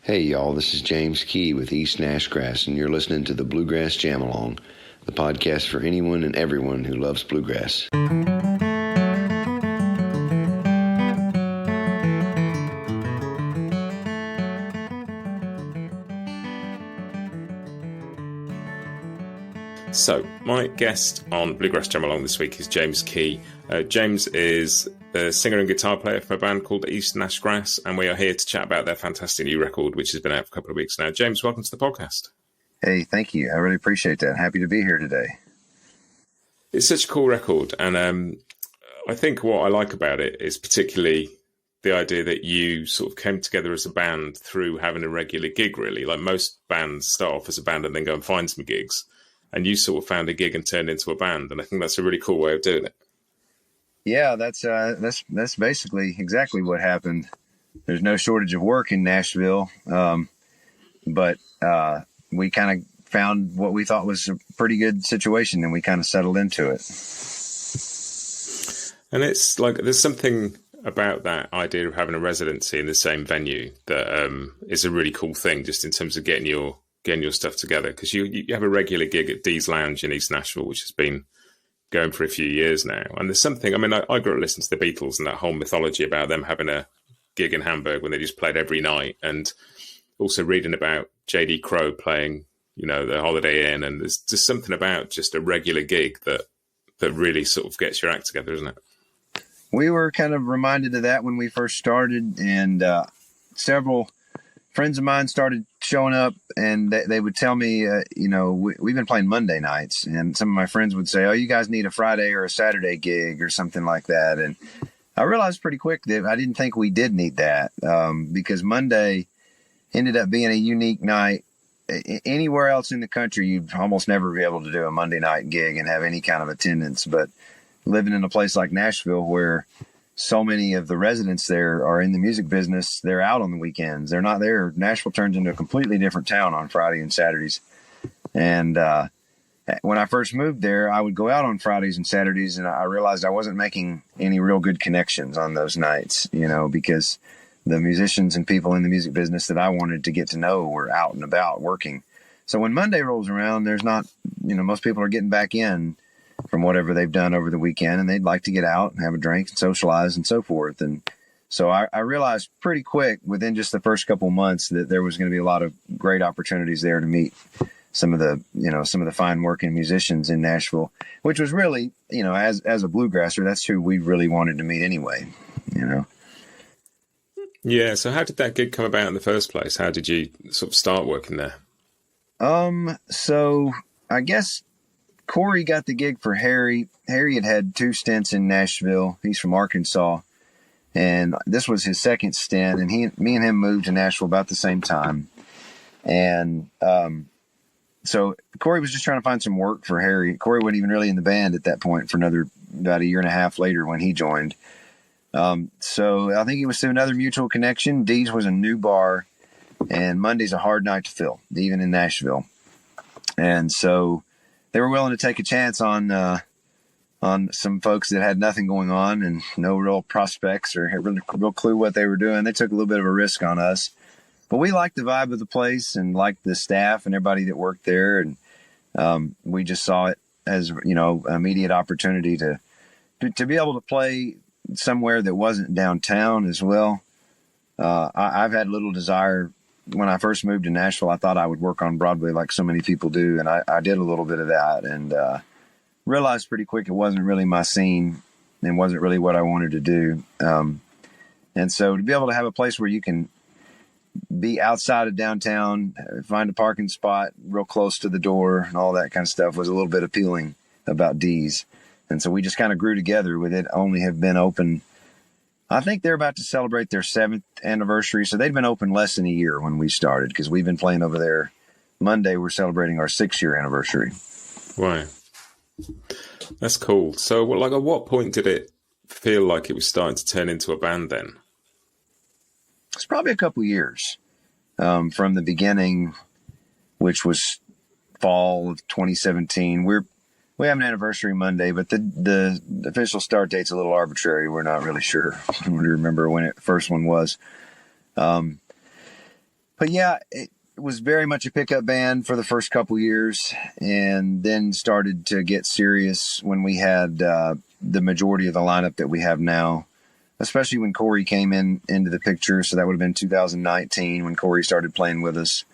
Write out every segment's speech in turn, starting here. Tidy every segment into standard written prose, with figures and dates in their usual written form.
Hey y'all, this is James Kee with East Nash Grass, and you're listening to the Bluegrass Jam Along, the podcast for anyone and everyone who loves bluegrass. So, my guest on Bluegrass Jam Along this week is James Kee. James is a singer and guitar player for a band called East Nash Grass, and we are here to chat about their fantastic new record, which has been out for a couple of weeks now. James, welcome to the podcast. Hey, thank you. I really appreciate that. Happy to be here today. It's such a cool record, and I think what I like about it is particularly the idea that you sort of came together as a band through having a regular gig, really. Like most bands start off as a band and then go and find some gigs. And you sort of found a gig and turned into a band, and I think that's a really cool way of doing it. Yeah, that's basically exactly what happened. There's no shortage of work in Nashville, but we kind of found what we thought was a pretty good situation, and we kind of settled into it. And it's like there's something about that idea of having a residency in the same venue that is a really cool thing, just in terms of getting your stuff together, because you have a regular gig at Dee's Lounge in East Nashville, which has been going for a few years now. And there's something, I mean, I grew up listening to the Beatles and that whole mythology about them having a gig in Hamburg when they just played every night, and also reading about J.D. Crowe playing, you know, the Holiday Inn. And there's just something about just a regular gig that really sort of gets your act together, isn't it? We were kind of reminded of that when we first started, and several friends of mine started showing up, and they would tell me, we've been playing Monday nights, and some of my friends would say, oh, you guys need a Friday or a Saturday gig or something like that. And I realized pretty quick that I didn't think we did need that, because Monday ended up being a unique night. Anywhere else in the country, you'd almost never be able to do a Monday night gig and have any kind of attendance. But living in a place like Nashville, where so many of the residents there are in the music business, they're out on the weekends. They're not there. Nashville turns into a completely different town on Friday and Saturdays. And when I first moved there, I would go out on Fridays and Saturdays, and I realized I wasn't making any real good connections on those nights, because the musicians and people in the music business that I wanted to get to know were out and about working. So when Monday rolls around, there's not, most people are getting back in from whatever they've done over the weekend, and they'd like to get out and have a drink and socialize and so forth. And so I realized pretty quick within just the first couple of months that there was going to be a lot of great opportunities there to meet some of the fine working musicians in Nashville, which was really, as a bluegrasser, that's who we really wanted to meet anyway, Yeah. So how did that gig come about in the first place? How did you sort of start working there? So I guess Corey got the gig for Harry. Harry had 2 stints in Nashville. He's from Arkansas, and this was his second stint. And me and him moved to Nashville about the same time. And so Corey was just trying to find some work for Harry. Corey wasn't even really in the band at that point for about a year and a half later when he joined. So I think it was through another mutual connection. Dee's was a new bar, and Monday's a hard night to fill, even in Nashville. And so they were willing to take a chance on some folks that had nothing going on and no real prospects or had really real clue what they were doing. They took a little bit of a risk on us, but we liked the vibe of the place and liked the staff and everybody that worked there. And we just saw it as, an immediate opportunity to be able to play somewhere that wasn't downtown as well. I've had little desire. When I first moved to Nashville, I thought I would work on Broadway like so many people do. And I did a little bit of that, and realized pretty quick it wasn't really my scene and wasn't really what I wanted to do. And so to be able to have a place where you can be outside of downtown, find a parking spot real close to the door and all that kind of stuff was a little bit appealing about Dee's. And so we just kind of grew together with it. Only have been open, I think they're about to celebrate their 7th anniversary. So they've been open less than a year when we started, because we've been playing over there. Monday, we're celebrating our 6-year anniversary. Wow. That's cool. So at what point did it feel like it was starting to turn into a band then? It's probably a couple years from the beginning, which was fall of 2017. We have an anniversary Monday, but the official start date's a little arbitrary. We're not really sure. I don't remember when the first one was. but yeah, it was very much a pickup band for the first couple years, and then started to get serious when we had the majority of the lineup that we have now, especially when Corey came into the picture. So that would have been 2019 when Corey started playing with us.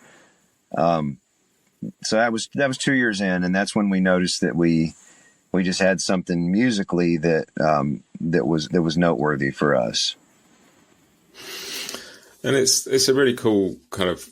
So that was 2 years in, and that's when we noticed that we just had something musically that was noteworthy for us. And it's a really cool kind of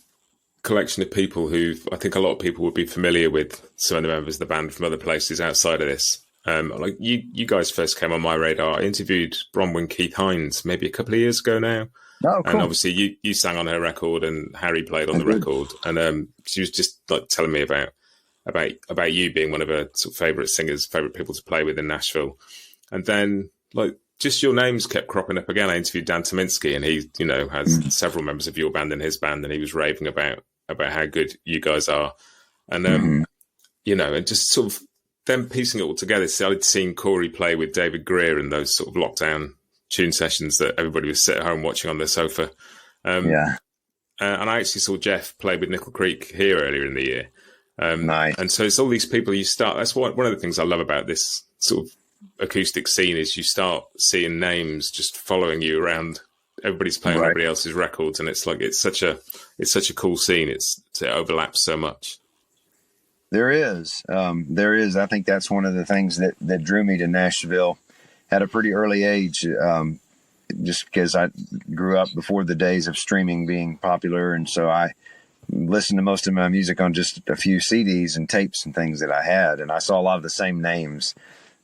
collection of people who I think a lot of people would be familiar with some of the members of the band from other places outside of this. Like you guys first came on my radar. I interviewed Bronwyn Keith Hines maybe a couple of years ago now. Oh, cool. And obviously you sang on her record and Harry played on the record. And she was just like telling me about you being one of her sort of favourite singers, favourite people to play with in Nashville. And then like just your names kept cropping up again. I interviewed Dan Tominski, and he, has several members of your band in his band, and he was raving about how good you guys are. And, and just sort of then piecing it all together. So I'd seen Corey play with David Greer in those sort of lockdown tune sessions that everybody was sitting at home watching on their sofa. And I actually saw Jeff play with Nickel Creek here earlier in the year. Nice. And so it's all these people you start. That's one of the things I love about this sort of acoustic scene is you start seeing names just following you around. Everybody's playing everybody else's records, and it's like it's such a cool scene. It overlaps so much. There is. I think that's one of the things that drew me to Nashville at a pretty early age, just because I grew up before the days of streaming being popular, and so I listened to most of my music on just a few CDs and tapes and things that I had, and I saw a lot of the same names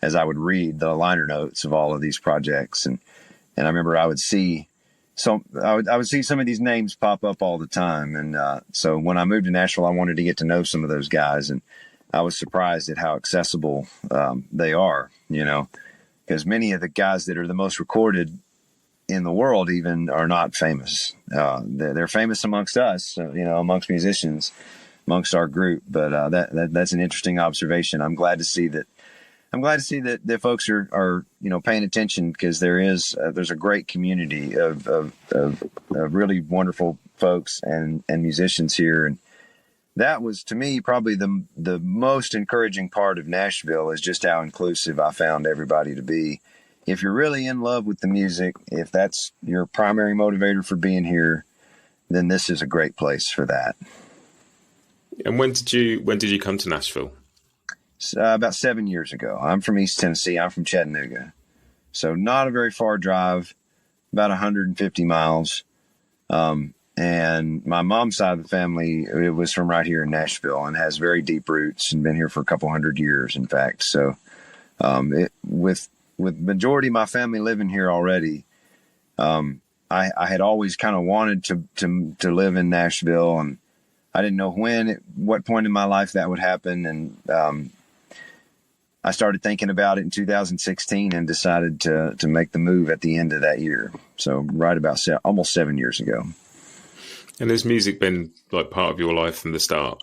as I would read the liner notes of all of these projects, and I remember I would see some of these names pop up all the time, and so when I moved to Nashville, I wanted to get to know some of those guys, and I was surprised at how accessible they are, because many of the guys that are the most recorded in the world even are not famous. They're famous amongst us, amongst musicians, amongst our group. But that's an interesting observation. I'm glad to see that folks are paying attention, because there's a great community of really wonderful folks and musicians here. And that was, to me, probably the most encouraging part of Nashville, is just how inclusive I found everybody to be. If you're really in love with the music, if that's your primary motivator for being here, then this is a great place for that. And when did you come to Nashville? About 7 years ago. I'm from East Tennessee. I'm from Chattanooga. So not a very far drive, about 150 miles. And my mom's side of the family, it was from right here in Nashville, and has very deep roots, and been here for a couple hundred years, in fact. So with majority of my family living here already, I had always kind of wanted to live in Nashville, and I didn't know what point in my life that would happen. And I started thinking about it in 2016 and decided to make the move at the end of that year. So right about almost 7 years ago. And has music been like part of your life from the start?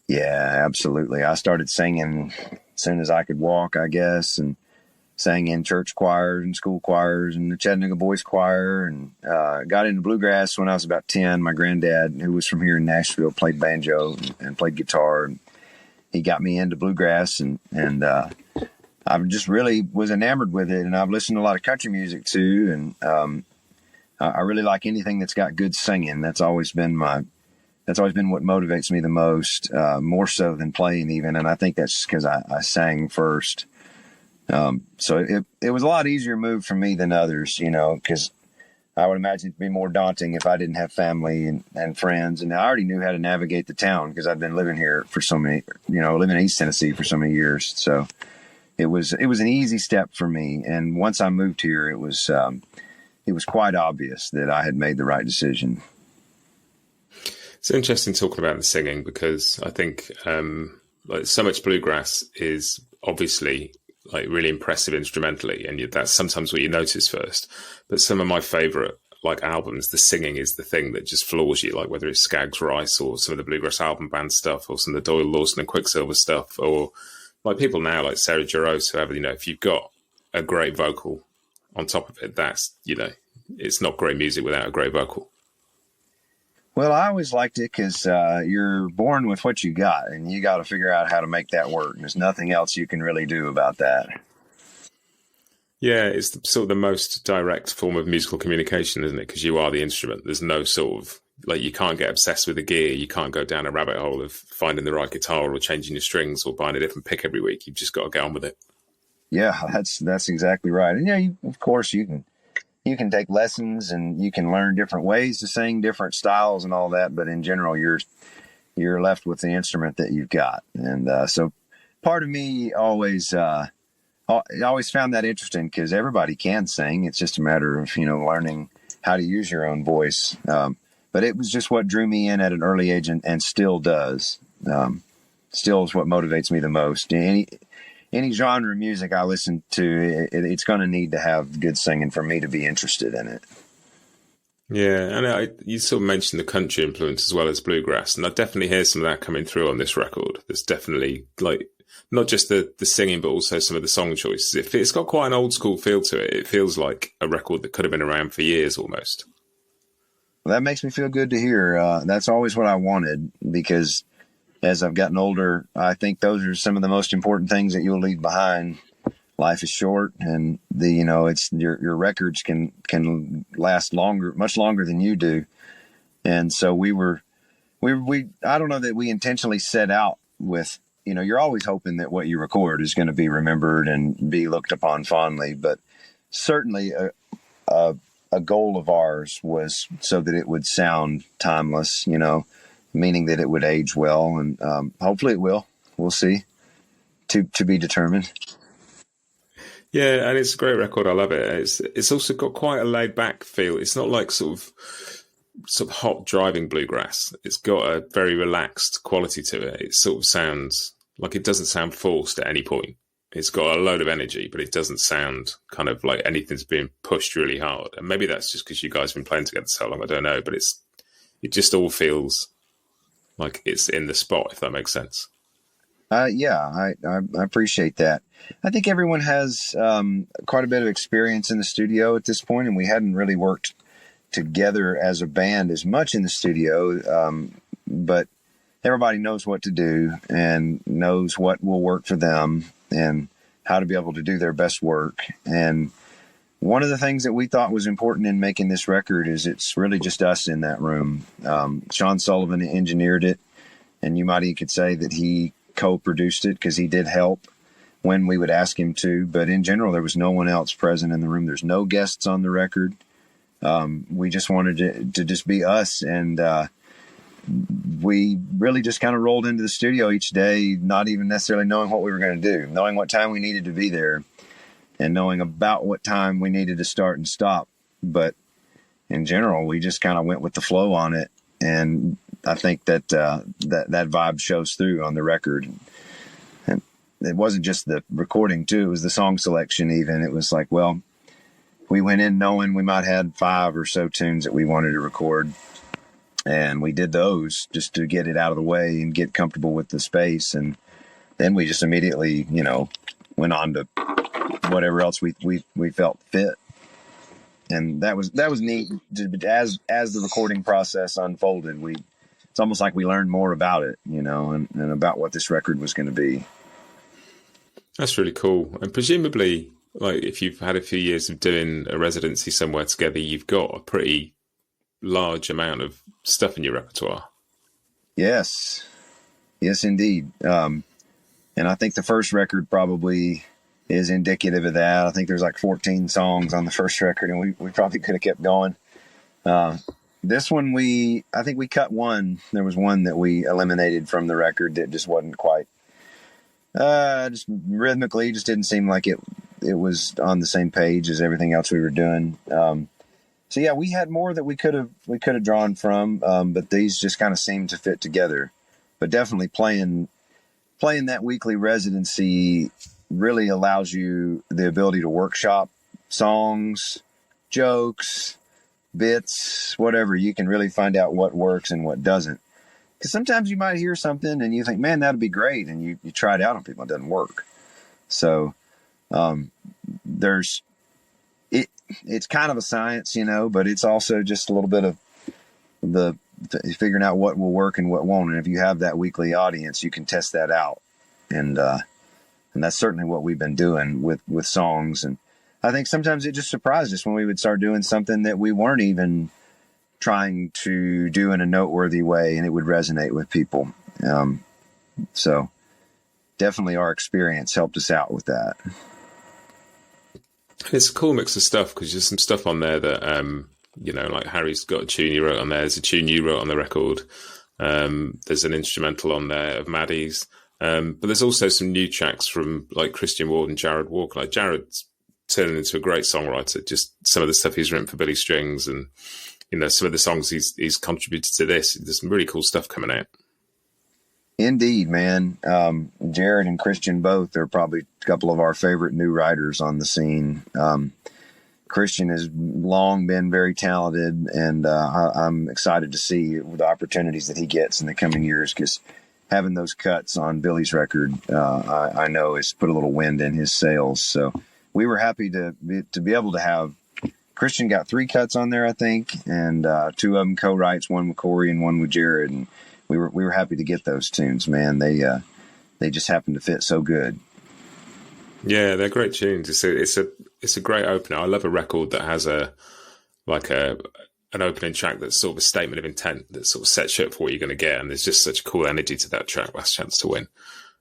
Yeah, absolutely. I started singing as soon as I could walk, I guess, and sang in church choirs and school choirs and the Chattanooga Boys Choir, and got into bluegrass when I was about 10. My granddad, who was from here in Nashville, played banjo and played guitar, and he got me into bluegrass, and I just really was enamored with it. And I've listened to a lot of country music too, and I really like anything that's got good singing. That's always been what motivates me the most, more so than playing even. And I think that's because I sang first. So it was a lot easier move for me than others, because I would imagine it'd be more daunting if I didn't have family and friends. And I already knew how to navigate the town, because I've been living here for so many, living in East Tennessee for so many years. So it was an easy step for me. And once I moved here, it was quite obvious that I had made the right decision. It's interesting talking about the singing, because I think like so much bluegrass is obviously like really impressive instrumentally, and that's sometimes what you notice first. But some of my favorite like albums, the singing is the thing that just floors you, like whether it's Skaggs Rice or some of the bluegrass album band stuff, or some of the Doyle Lawson and Quicksilver stuff, or like people now like Sarah Jarosz, whoever, if you've got a great vocal on top of it, that's, it's not great music without a great vocal. Well, I always liked it because you're born with what you got, and you got to figure out how to make that work. There's nothing else you can really do about that. Yeah, it's sort of the most direct form of musical communication, isn't it? Because you are the instrument. There's no sort of, like, you can't get obsessed with the gear. You can't go down a rabbit hole of finding the right guitar or changing your strings or buying a different pick every week. You've just got to get on with it. Yeah, that's exactly right. And of course, you can take lessons and you can learn different ways to sing, different styles, and all that. But in general, you're left with the instrument that you've got. And so, part of me always. I always found that interesting because everybody can sing. It's just a matter of, learning how to use your own voice. But it was just what drew me in at an early age and still does. Still is what motivates me the most. Any genre of music I listen to, it's going to need to have good singing for me to be interested in it. Yeah, and you sort of mentioned the country influence as well as bluegrass, and I definitely hear some of that coming through on this record. There's definitely, like, not just the singing, but also some of the song choices. It's got quite an old school feel to it. It feels like a record that could have been around for years almost. Well, that makes me feel good to hear. That's always what I wanted, because as I've gotten older, I think those are some of the most important things that you'll leave behind. Life is short, and it's your records can last longer, much longer than you do. And so we I don't know that we intentionally set out with, you're always hoping that what you record is going to be remembered and be looked upon fondly, but certainly a goal of ours was so that it would sound timeless, meaning that it would age well, and hopefully it will. We'll see. To be determined. Yeah, and it's a great record. I love it. It's also got quite a laid back feel. It's not like sort of hot driving bluegrass. It's got a very relaxed quality to it. It sort of sounds like, it doesn't sound forced at any point. It's got a load of energy, but it doesn't sound kind of like anything's being pushed really hard. And maybe that's just because you guys have been playing together so long. I don't know, but it just all feels like it's in the spot, if that makes sense. Yeah, I appreciate that. I think everyone has quite a bit of experience in the studio at this point, and we hadn't really worked together as a band as much in the studio, but everybody knows what to do and knows what will work for them and how to be able to do their best work. And one of the things that we thought was important in making this record is it's really just us in that room. Sean Sullivan engineered it, and you could say that he co-produced it because he did help when we would ask him to, but in general, there was no one else present in the room. There's no guests on the record. We just wanted to just be us, and we really just kind of rolled into the studio each day, not even necessarily knowing what we were going to do, knowing what time we needed to be there, and knowing about what time we needed to start and stop. But in general, we just kind of went with the flow on it, and I think that that vibe shows through on the record. And it wasn't just the recording too; it was the song selection. Even it was like, well, we went in knowing we might have 5 or so tunes that we wanted to record, and we did those just to get it out of the way and get comfortable with the space. And then we just immediately, went on to whatever else we felt fit. And that was neat. As the recording process unfolded, it's almost like we learned more about it, and about what this record was going to be. That's really cool. And presumably, like, if you've had a few years of doing a residency somewhere together, you've got a pretty large amount of stuff in your repertoire. Yes, indeed. And I think the first record probably is indicative of that. I think there's like 14 songs on the first record, and we probably could have kept going. This one, I think we cut one. There was one that we eliminated from the record that just wasn't quite, just rhythmically, just didn't seem like it was on the same page as everything else we were doing. So yeah, we had more that we could have drawn from, but these just kind of seemed to fit together. But definitely playing that weekly residency really allows you the ability to workshop songs, jokes, bits, whatever. You can really find out what works and what doesn't. Because sometimes you might hear something and you think, man, that'd be great. And you try it out on people, it doesn't work. So it's kind of a science, but it's also just a little bit of the figuring out what will work and what won't. And if you have that weekly audience, you can test that out. And that's certainly what we've been doing with songs. And I think sometimes it just surprised us when we would start doing something that we weren't even trying to do in a noteworthy way, and it would resonate with people. So definitely our experience helped us out with that. It's a cool mix of stuff because there's some stuff on there that, like Harry's got a tune he wrote on there. There's a tune you wrote on the record. There's an instrumental on there of Maddie's. But there's also some new tracks from like Christian Ward and Jared Walker. Like Jared's turning into a great songwriter. Just some of the stuff he's written for Billy Strings and, some of the songs he's contributed to this. There's some really cool stuff coming out. Indeed, man. Jared and Christian both are probably a couple of our favorite new writers on the scene. Christian has long been very talented, and I'm excited to see the opportunities that he gets in the coming years, because having those cuts on Billy's record, I know has put a little wind in his sails. So we were happy to be able to have Christian got 3 cuts on there, I think, and 2 of them co-writes, one with Corey and one with Jared. And we were happy to get those tunes, man. They just happen to fit so good. Yeah, they're great tunes. It's a great opener. I love a record that has an opening track that's sort of a statement of intent that sort of sets you up for what you're going to get. And there's just such a cool energy to that track, Last Chance to Win.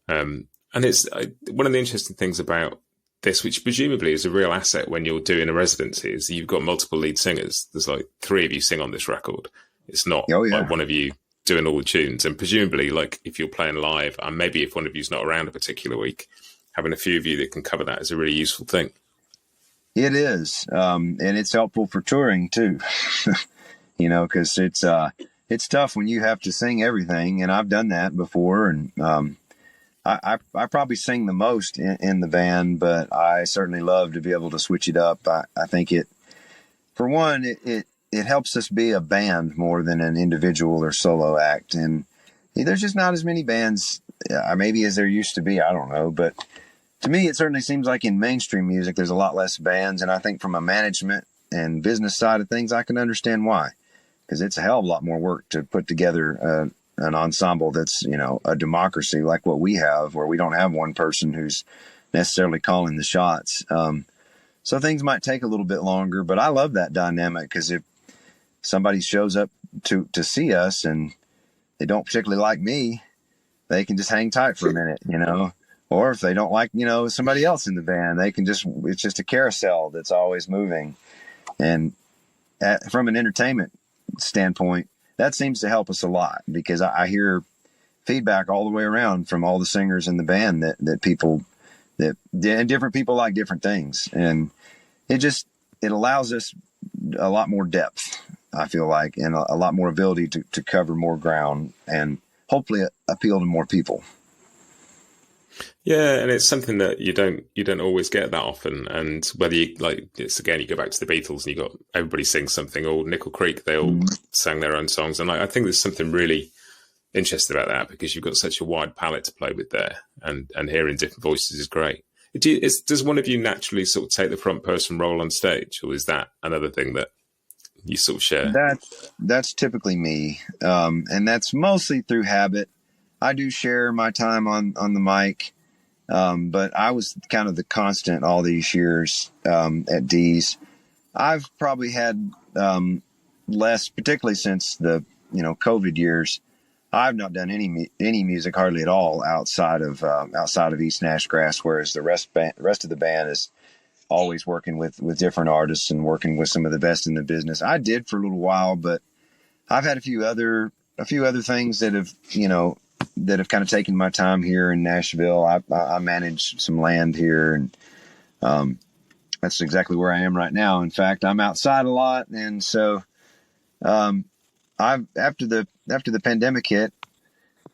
And it's one of the interesting things about this, which presumably is a real asset when you're doing a residency, is you've got multiple lead singers. There's like 3 of you sing on this record. It's not like one of you doing all the tunes. And presumably, like if you're playing live, and maybe if one of you's not around a particular week, having a few of you that can cover that is a really useful thing. It is. And it's helpful for touring too, because it's tough when you have to sing everything. And I've done that before. And I probably sing the most in the band, but I certainly love to be able to switch it up. I think for one, it helps us be a band more than an individual or solo act. And there's just not as many bands, maybe as there used to be. I don't know. But to me, it certainly seems like in mainstream music, there's a lot less bands. And I think from a management and business side of things, I can understand why, because it's a hell of a lot more work to put together an ensemble that's, a democracy like what we have, where we don't have one person who's necessarily calling the shots. So things might take a little bit longer, but I love that dynamic, because if somebody shows up to see us and they don't particularly like me, they can just hang tight for a minute, or if they don't like, somebody else in the band, it's just a carousel that's always moving. And from an entertainment standpoint, that seems to help us a lot, because I hear feedback all the way around from all the singers in the band that people and different people like different things. And it allows us a lot more depth, I feel like, and a lot more ability to cover more ground and hopefully appeal to more people. Yeah, and it's something that you don't always get that often. And whether you you go back to the Beatles and you got everybody sing something, or Nickel Creek, they all sang their own songs. And I think there's something really interesting about that, because you've got such a wide palette to play with there, and hearing different voices is great. Does one of you naturally sort of take the front person role on stage, or is that another thing that you sort of share? That's typically me, and that's mostly through habit. I do share my time on the mic, but I was kind of the constant all these years at D's. I've probably had less, particularly since the COVID years. I've not done any music hardly at all outside of East Nash Grass, whereas the rest of the band is always working with different artists and working with some of the best in the business. I did for a little while, but I've had a few other things that have kind of taken my time here in Nashville. I manage some land here, and that's exactly where I am right now. In fact, I'm outside a lot, and so after the pandemic hit,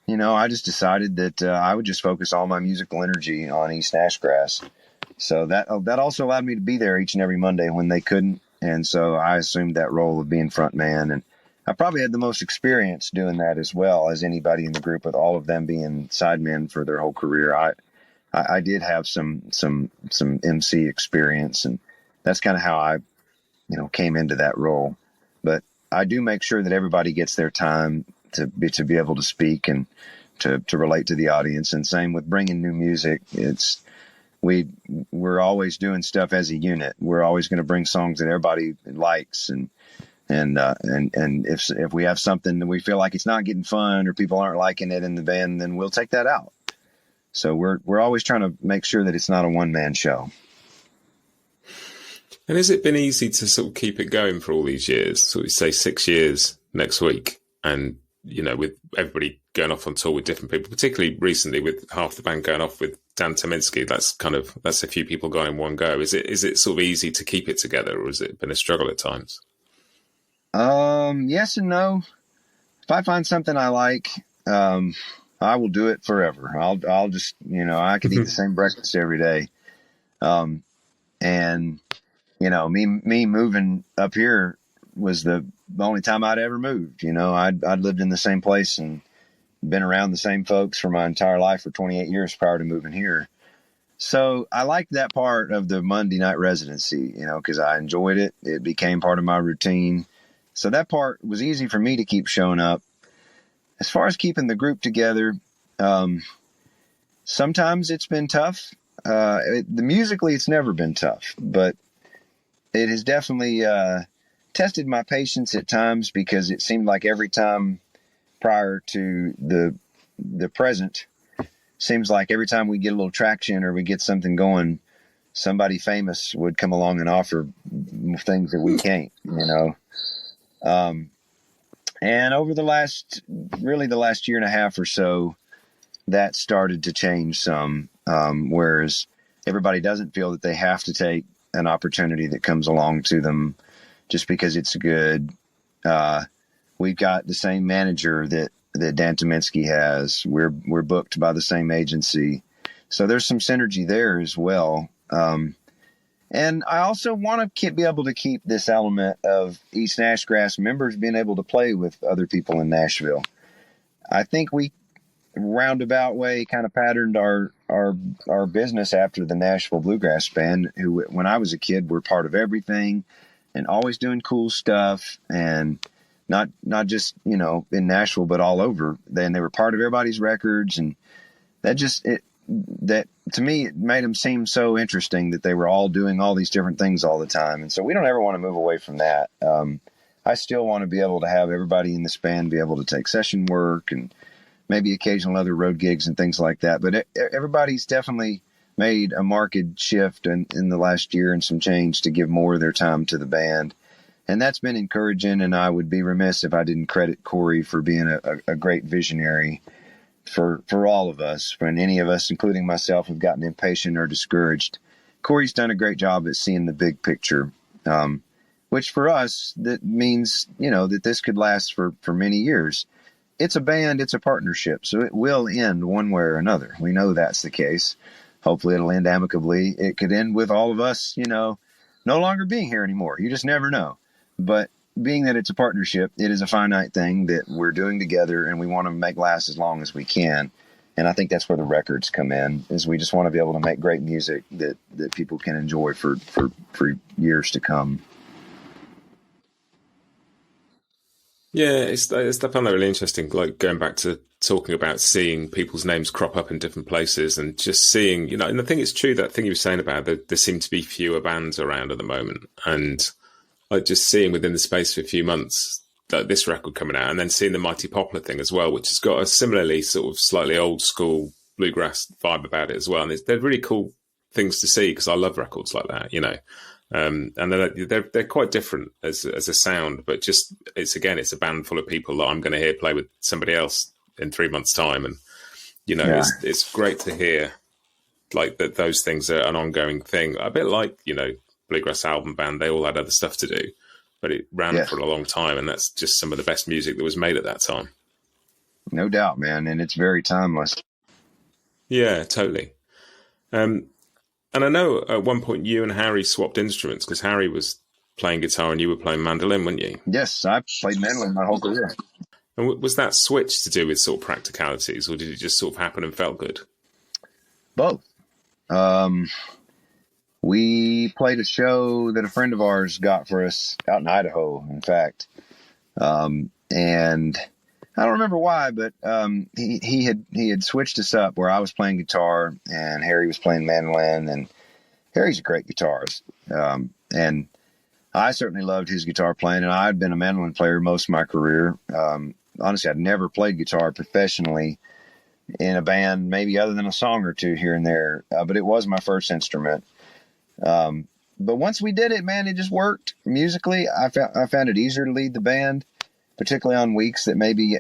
I just decided that I would just focus all my musical energy on East Nash Grass. So that also allowed me to be there each and every Monday when they couldn't, and so I assumed that role of being front man, and I probably had the most experience doing that as well as anybody in the group, with all of them being sidemen for their whole career. I did have some MC experience, and that's kind of how I, came into that role. But I do make sure that everybody gets their time to be able to speak and to relate to the audience. And same with bringing new music. We're always doing stuff as a unit. We're always going to bring songs that everybody likes, and if we have something that we feel like it's not getting fun or people aren't liking it in the band, then we'll take that out. So we're always trying to make sure that it's not a one-man show. And has it been easy to sort of keep it going for all these years? So we say 6 years next week, and with everybody going off on tour with different people, particularly recently with half the band going off with Dan Tominski, that's a few people going in one go. Is it sort of easy to keep it together, or has it been a struggle at times? Yes and no. If I find something I like, I will do it forever. I'll just, I could eat the same breakfast every day. And me moving up here was the only time I'd ever moved. I'd lived in the same place and been around the same folks for my entire life for 28 years prior to moving here. So I liked that part of the Monday night residency, because I enjoyed it. It became part of my routine. So that part was easy for me to keep showing up. As far as keeping the group together, sometimes it's been tough. Musically, it's never been tough, but it has definitely tested my patience at times, because it seemed like every time prior to the present, seems like every time we get a little traction or we get something going, somebody famous would come along and offer things that we can't, and over the last year and a half or so, that started to change some, whereas everybody doesn't feel that they have to take an opportunity that comes along to them just because it's good. We've got the same manager that Dan Tominski has. We're booked by the same agency. So there's some synergy there as well. And I also want to be able to keep this element of East Nash Grass members being able to play with other people in Nashville. I think we roundabout way kind of patterned our business after the Nashville Bluegrass Band, who, when I was a kid, were part of everything and always doing cool stuff, and not just, in Nashville, but all over. Then they were part of everybody's records, and that to me, it made them seem so interesting that they were all doing all these different things all the time. And so we don't ever want to move away from that. I still want to be able to have everybody in this band be able to take session work and maybe occasional other road gigs and things like that. But everybody's definitely made a marked shift in the last year and some change to give more of their time to the band. And that's been encouraging. And I would be remiss if I didn't credit Corey for being a great visionary for all of us. When any of us, including myself, have gotten impatient or discouraged, Corey's done a great job at seeing the big picture, which for us, that means, that this could last for many years. It's a band, it's a partnership, so it will end one way or another. We know that's the case. Hopefully it'll end amicably. It could end with all of us, no longer being here anymore. You just never know. But being that it's a partnership, it is a finite thing that we're doing together, and we want to make last as long as we can. And I think that's where the records come in, is we just want to be able to make great music that people can enjoy for years to come. Yeah, I found that really interesting, like going back to talking about seeing people's names crop up in different places and just seeing, and I think it's true, that thing you were saying about that there seem to be fewer bands around at the moment. And like just seeing within the space of a few months that this record coming out, and then seeing the Mighty Poplar thing as well, which has got a similarly sort of slightly old school bluegrass vibe about it as well. And they're really cool things to see, because I love records like that, and they're quite different as a sound, but just it's a band full of people that I'm going to hear play with somebody else in 3 months' time, and it's great to hear like that those things are an ongoing thing, a bit like Bluegrass Album Band. They all had other stuff to do, but it ran for a long time, and that's just some of the best music that was made at that time. No doubt, man, and it's very timeless. Yeah, totally. And I know at one point you and Harry swapped instruments, because Harry was playing guitar and you were playing mandolin, weren't you? Yes, I played mandolin my whole career. And was that switch to do with sort of practicalities, or did it just sort of happen and felt good? Both. We played a show that a friend of ours got for us out in Idaho, in fact. And I don't remember why, but he had switched us up where I was playing guitar and Harry was playing mandolin, and Harry's a great guitarist. And I certainly loved his guitar playing, and I had been a mandolin player most of my career. Honestly, I'd never played guitar professionally in a band, maybe other than a song or two here and there, but it was my first instrument. But once we did it, man, it just worked musically. I found it easier to lead the band, particularly on weeks that maybe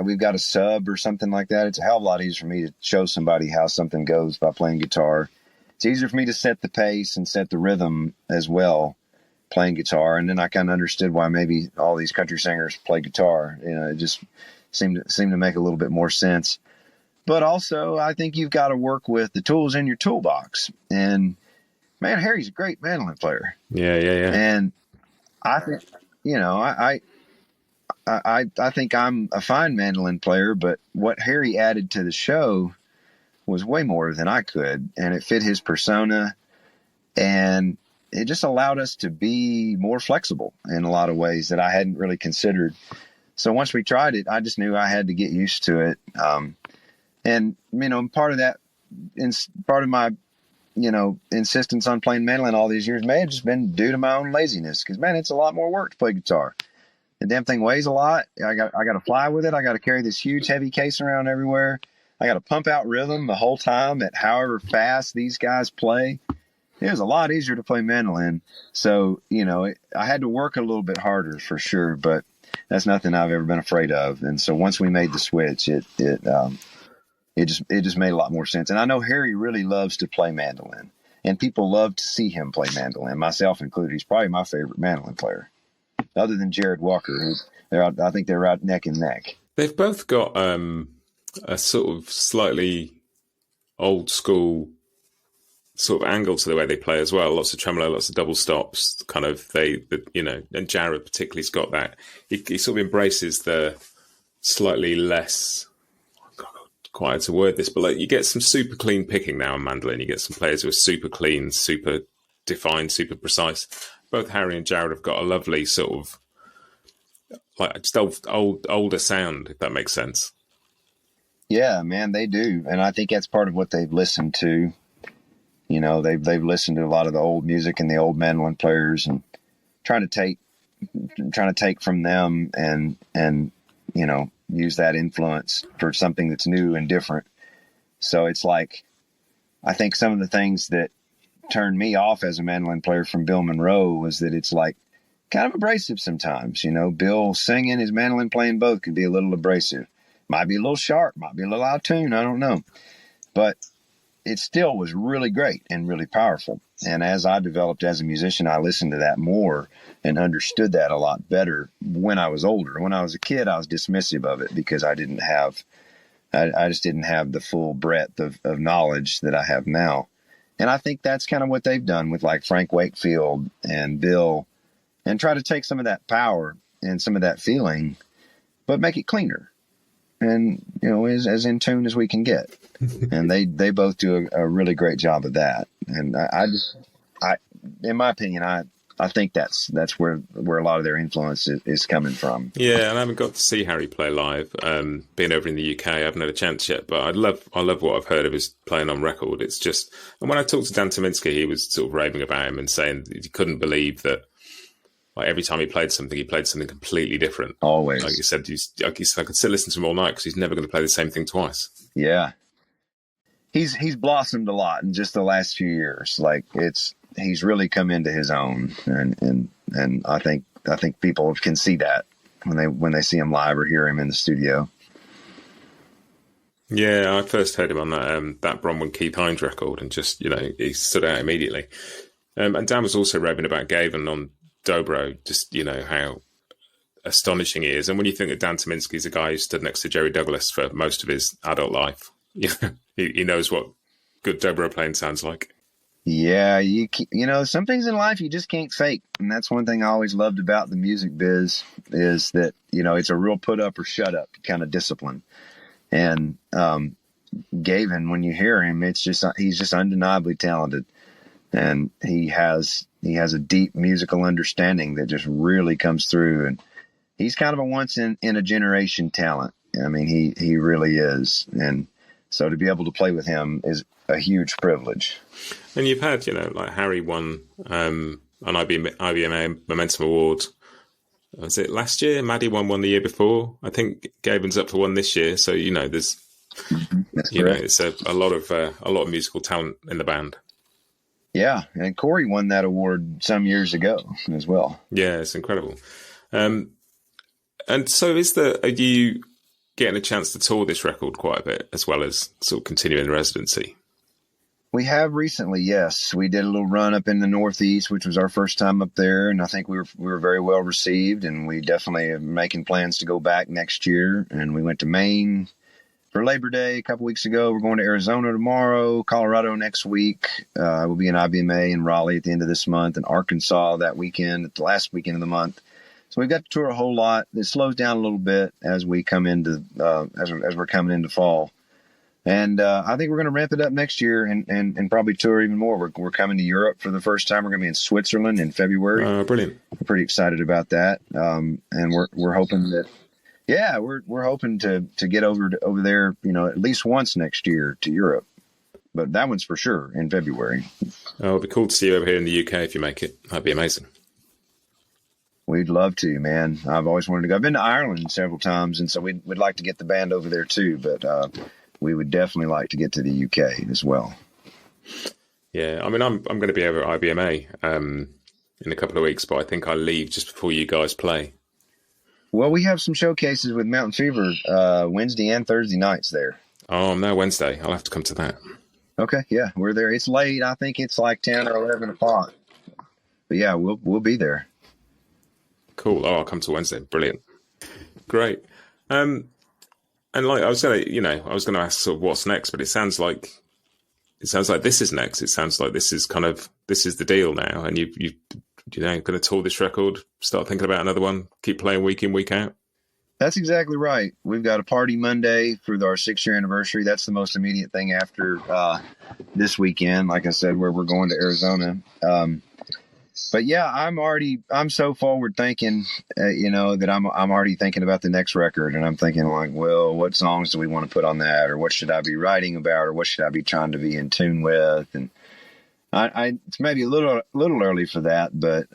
we've got a sub or something like that. It's a hell of a lot easier for me to show somebody how something goes by playing guitar. It's easier for me to set the pace and set the rhythm as well playing guitar. And then I kind of understood why maybe all these country singers play guitar. You know, it just seemed to make a little bit more sense. But also, I think you've got to work with the tools in your toolbox. And man, Harry's a great mandolin player. Yeah. And I think, you know, I think I'm a fine mandolin player, but what Harry added to the show was way more than I could, and it fit his persona, and it just allowed us to be more flexible in a lot of ways that I hadn't really considered. So once we tried it, I just knew I had to get used to it. And, you know, part of that, part of my, you know, insistence on playing mandolin all these years may have just been due to my own laziness, because, man, it's a lot more work to play guitar. The damn thing weighs a lot. I got to fly with it. I got to carry this huge heavy case around everywhere. I got to pump out rhythm the whole time at however fast these guys play. It was a lot easier to play mandolin. So, you know, I had to work a little bit harder for sure, but that's nothing I've ever been afraid of. And so once we made the switch, it just made a lot more sense. And I know Harry really loves to play mandolin, and people love to see him play mandolin, myself included. He's probably my favorite mandolin player, other than Jared Walker. I think they're right neck and neck. They've both got a sort of slightly old school sort of angle to the way they play as well. Lots of tremolo, lots of double stops. Kind of you know, and Jared particularly's got that. He sort of embraces the slightly less. Quite to word this, but like you get some super clean picking now on mandolin. You get some players who are super clean, super defined, super precise. Both Harry and Jared have got a lovely sort of like just older sound, if that makes sense. Yeah, man, they do, and I think that's part of what they've listened to. You know, they've listened to a lot of the old music and the old mandolin players, and trying to take from them and you know, use that influence for something that's new and different. So it's like, I think some of the things that turned me off as a mandolin player from Bill Monroe was that it's like kind of abrasive sometimes. You know, Bill singing, his mandolin playing both could be a little abrasive. Might be a little sharp, might be a little out of tune, I don't know. But it still was really great and really powerful. And as I developed as a musician, I listened to that more and understood that a lot better when I was older. When I was a kid, I was dismissive of it because I just didn't have the full breadth of knowledge that I have now. And I think that's kind of what they've done with like Frank Wakefield and Bill, and try to take some of that power and some of that feeling, but make it cleaner and, you know, as in tune as we can get. And they both do a really great job of that. And I in my opinion, I think that's where a lot of their influence is coming from. Yeah, and I haven't got to see Harry play live. Being over in the UK, I haven't had a chance yet, but I love what I've heard of his playing on record. It's just, and when I talked to Dan Tominski, he was sort of raving about him and saying he couldn't believe that, like, every time he played something completely different. Always. Like you said, I could still listen to him all night because he's never going to play the same thing twice. Yeah. He's blossomed a lot in just the last few years. Like he's really come into his own, and I think people can see that when they see him live or hear him in the studio. Yeah, I first heard him on that Bronwyn Keith Hines record, and just, you know, he stood out immediately. And Dan was also raving about Gavin on Dobro, just, you know, how astonishing he is. And when you think that Dan Tominski's a guy who stood next to Jerry Douglas for most of his adult life, you know, he knows what good dobro playing sounds like. Yeah, you know, some things in life you just can't fake. And that's one thing I always loved about the music biz, is that, you know, it's a real put up or shut up kind of discipline. And Gavin, when you hear him, he's just undeniably talented. And he has a deep musical understanding that just really comes through. And he's kind of a once in a generation talent. I mean, he really is. And so to be able to play with him is a huge privilege. And you've had, like Harry won an IBMA Momentum Award. Was it last year? Maddie won one the year before. I think Gaben's up for one this year. So, there's, it's a lot of musical talent in the band. Yeah. And Corey won that award some years ago as well. Yeah, it's incredible. And so are you getting a chance to tour this record quite a bit as well as sort of continuing the residency? We have recently, yes. We did a little run up in the Northeast, which was our first time up there, and I think we were very well received, and we definitely are making plans to go back next year. And we went to Maine for Labor Day a couple weeks ago. We're going to Arizona tomorrow, Colorado next week. We'll be in IBMA in Raleigh at the end of this month, and Arkansas that weekend, at the last weekend of the month. So we've got to tour a whole lot. It slows down a little bit as we come into as we're coming into fall. And I think we're going to ramp it up next year and probably tour even more. We're coming to Europe for the first time. We're going to be in Switzerland in February. Oh, brilliant! We're pretty excited about that. And we're hoping that, we're hoping to get over there, at least once next year to Europe. But that one's for sure in February. Oh, it'd be cool to see you over here in the UK if you make it. That'd be amazing. We'd love to, man. I've always wanted to go. I've been to Ireland several times, and so we'd like to get the band over there too. But we would definitely like to get to the UK as well. Yeah, I mean, I'm going to be over at IBMA in a couple of weeks, but I think I'll leave just before you guys play. Well, we have some showcases with Mountain Fever Wednesday and Thursday nights there. Oh, I'm there Wednesday. I'll have to come to that. Okay, yeah, we're there. It's late. I think it's like 10 or 11 o'clock. But yeah, we'll be there. Cool. Oh, I'll come to Wednesday. Brilliant. Great. And like I was going to ask sort of what's next, but it sounds like this is next. It sounds like this is the deal now, and you're going to tour this record, start thinking about another one, keep playing week in, week out. That's exactly right. We've got a party Monday for our 6-year anniversary. That's the most immediate thing after this weekend. Like I said, where we're going to Arizona. But yeah, I'm so forward thinking, that I'm already thinking about the next record, and I'm thinking like, well, what songs do we want to put on that, or what should I be writing about, or what should I be trying to be in tune with? And it's maybe a little early for that, but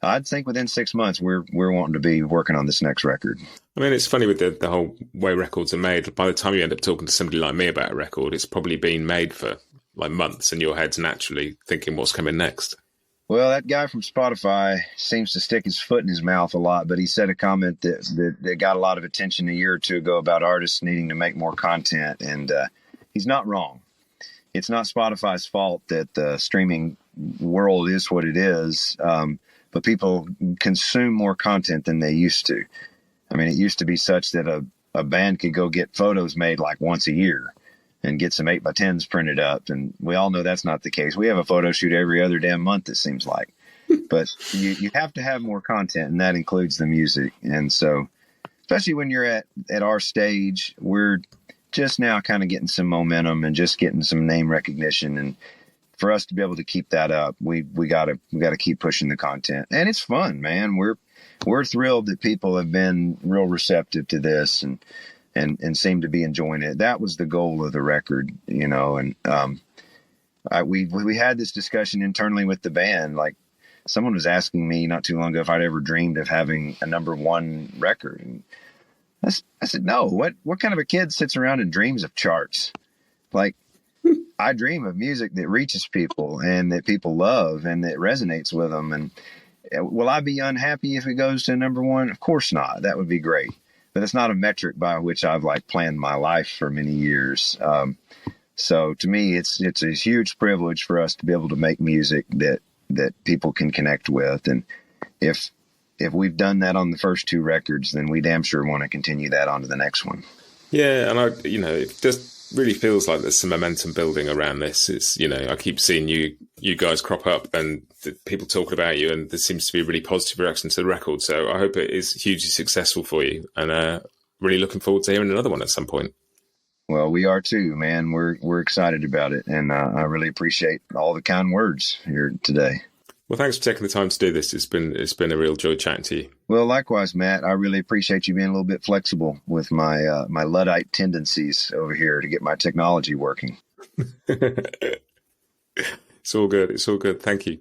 I'd think within 6 months we're wanting to be working on this next record. I mean, it's funny with the whole way records are made. By the time you end up talking to somebody like me about a record, it's probably been made for like months, and your head's naturally thinking what's coming next. Well, that guy from Spotify seems to stick his foot in his mouth a lot, but he said a comment that got a lot of attention a year or two ago about artists needing to make more content, and he's not wrong. It's not Spotify's fault that the streaming world is what it is, but people consume more content than they used to. I mean, it used to be such that a band could go get photos made like once a year and get some 8x10s printed up. And we all know that's not the case. We have a photo shoot every other damn month, it seems like. But you have to have more content, and that includes the music. And so, especially when you're at our stage, we're just now kind of getting some momentum and just getting some name recognition. And for us to be able to keep that up, we gotta keep pushing the content. And it's fun, man. We're thrilled that people have been real receptive to this and seem to be enjoying it. That was the goal of the record, and we had this discussion internally with the band. Like, someone was asking me not too long ago if I'd ever dreamed of having a #1 record. And I said, no, what kind of a kid sits around and dreams of charts? Like, I dream of music that reaches people and that people love and that resonates with them. And will I be unhappy if it goes to #1? Of course not. That would be great. But it's not a metric by which I've planned my life for many years. So to me, it's a huge privilege for us to be able to make music that people can connect with. And if we've done that on the first 2 records, then we damn sure want to continue that on to the next one. Yeah, and it just really feels like there's some momentum building around this. It's I keep seeing you guys crop up and people talking about you, and there seems to be a really positive reaction to the record. So I hope it is hugely successful for you, and really looking forward to hearing another one at some point. Well, we are too, man. We're excited about it, and I really appreciate all the kind words here today. Well, thanks for taking the time to do this. It's been a real joy chatting to you. Well, likewise, Matt. I really appreciate you being a little bit flexible with my my Luddite tendencies over here to get my technology working. It's all good. It's all good. Thank you.